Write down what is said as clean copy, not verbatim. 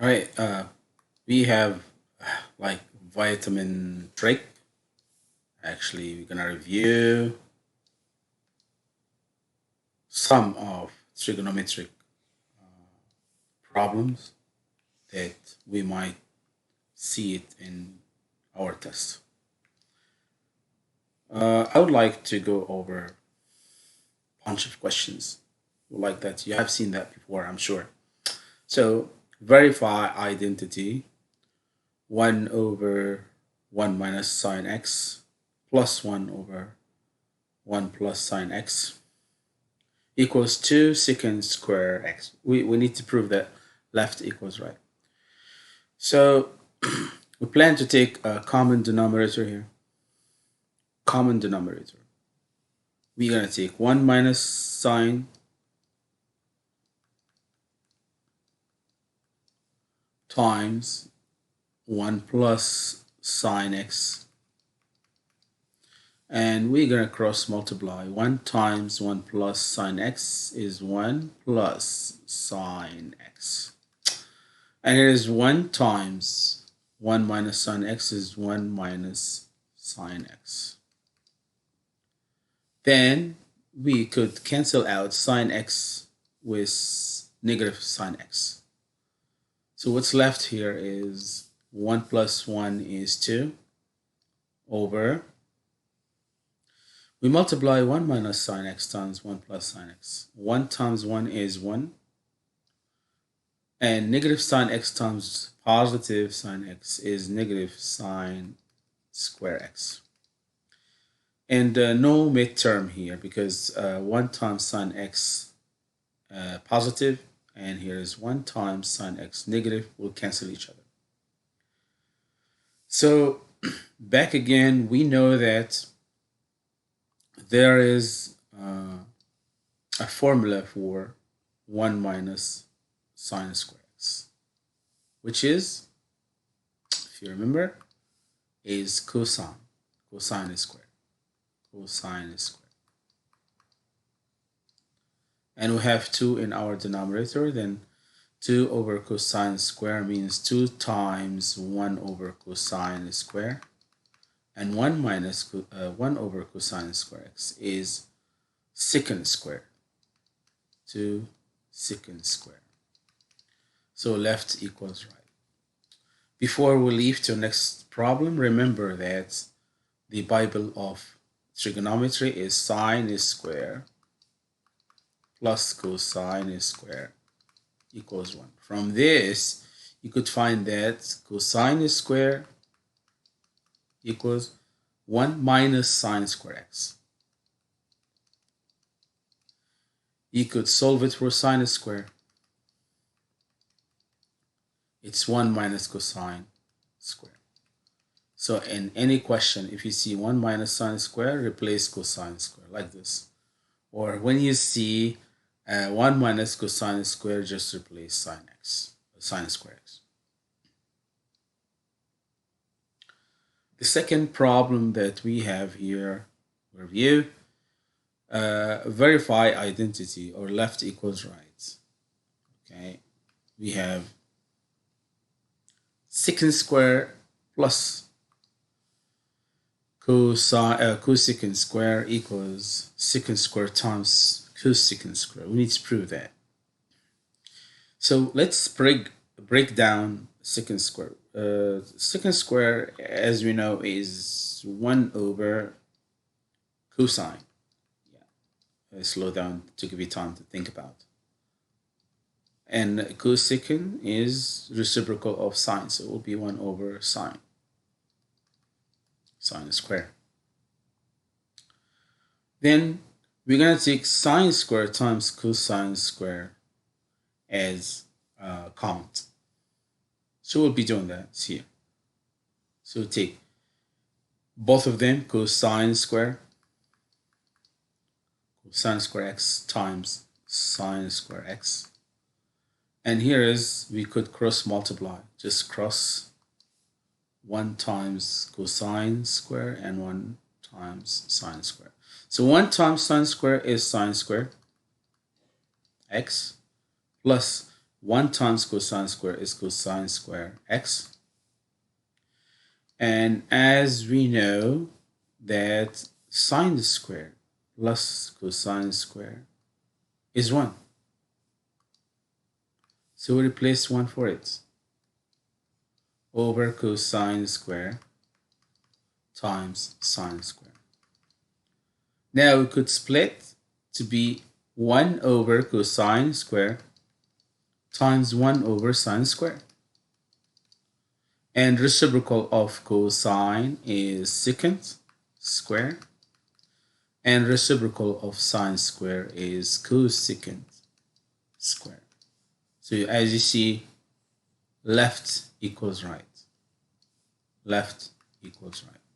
All right, we have like vitamin Trig. Actually, we're gonna review some of trigonometric problems that we might see it in our test. I would like to go over a bunch of questions like that. You have seen that before, I'm sure. So verify identity 1 over 1 minus sine x plus 1 over 1 plus sine x equals 2 secant square x. We need to prove that left equals right. So we plan to take a common denominator here. Common denominator. We're going to take 1 minus sine times 1 plus sine x. And we're going to cross multiply. 1 times 1 plus sine x is 1 plus sine x. And here is 1 times 1 minus sine x is 1 minus sine x. Then we could cancel out sine x with negative sine x. So what's left here is 1 plus 1 is 2 over, we multiply 1 minus sine x times 1 plus sine x. 1 times 1 is 1. And negative sine x times positive sine x is negative sine square x. And no midterm here because 1 times sine x positive and here is 1 times sine x negative will cancel each other. So back again, we know that there is a formula for 1 minus sine square x, which is, if you remember, is cosine. Cosine is squared. Cosine is squared. And we have 2 in our denominator, then 2 over cosine square means 2 times 1 over cosine square. And 1 minus 1 over cosine square x is secant square. 2 secant square. So left equals right. Before we leave to next problem, remember that the Bible of trigonometry is sine is square plus cosine is square equals 1. From this, you could find that cosine is square equals 1 minus sine square x. You could solve it for sine square. It's 1 minus cosine square. So in any question, if you see 1 minus sine square, replace cosine square like this. Or when you see 1 minus cosine square, just replace sine x, sine square x. The second problem that we have here, review, verify identity or left equals right. Okay, we have secant square plus cosecant square equals secant square times cosecant square. We need to prove that. So let's break down secant square. Secant square, as we know, is 1 over cosine. Yeah, slow down to give you time to think about. And cosecant is reciprocal of sine, so it will be 1 over sine. Sine square. Then we're going to take sine square times cosine square as count. So we'll be doing that here. So take both of them, cosine square x times sine square x. And here is, we could cross multiply. Just cross 1 times cosine square and 1 times sine square. So 1 times sine square is sine square x plus 1 times cosine square is cosine square x. And as we know that sine square plus cosine square is 1. So we replace 1 for it. Over cosine square times sine square. Now we could split to be 1 over cosine square times 1 over sine square. And reciprocal of cosine is secant square. And reciprocal of sine square is cosecant square. So as you see, left equals right. Left equals right.